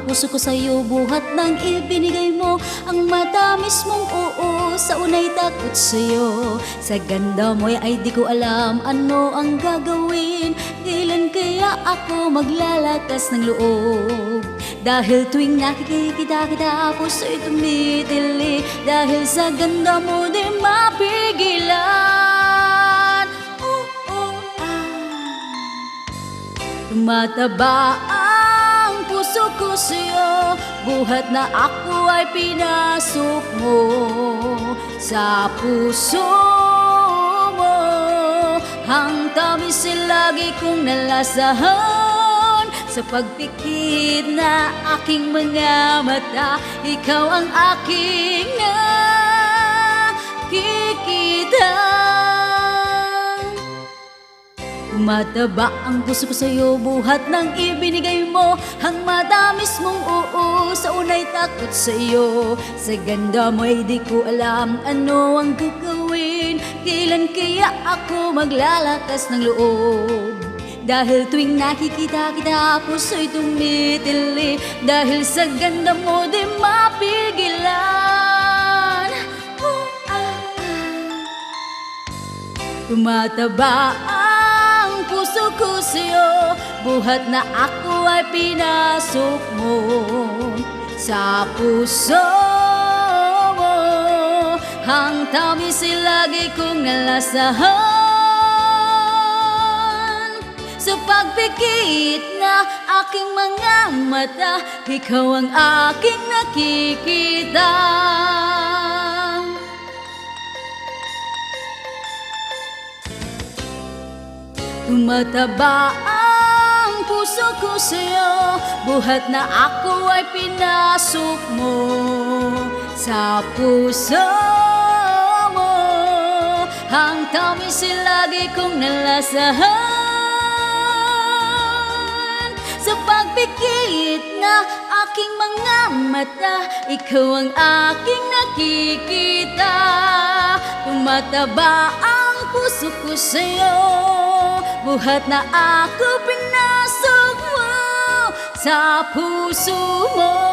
puso ko sa'yo, buhat ng ibinigay mo. Ang matamis mong oo, sa unay takot sa'yo. Sa ganda mo'y ay di ko alam ano ang gagawin. Kailan kaya ako maglalakas ng loob? Dahil tuwing nakikita kita, puso'y tumitili. Dahil sa ganda mo di mapigilan. Tumataba ang puso ko sa'yo, buhat na ako ay pinasok mo sa puso mo. Ang tamis ay lagi kong nalasahan sa pagpikit na aking mga mata. Ikaw ang aking nakikita. Tumataba ang puso ko sa'yo, buhat ng ibinigay mo. Ang matamis mong oo, sa unay takot sa'yo. Sa ganda mo'y di ko alam ano ang gagawin. Kailan kaya ako maglalakas ng loob? Dahil tuwing nakikita kita, puso'y tumitili. Dahil sa ganda mo di mapigilan. Tumataba ang puso ko sa'yo, buhat na ako ay pinasok mo sa puso mo. Ang tamis ay lagi kong nalasahan sa pagpikit na aking mga mata. Ikaw ang aking nakikita. Tumataba ang puso ko sa'yo, buhat na ako ay pinasok mo sa puso mo. Ang tamis ay lagi kong nalasahan sa pagpikit na aking mga mata. Ikaw ang aking nakikita. Tumataba ang puso ko sa'yo, buhat na ako pinasok mo sa puso mo.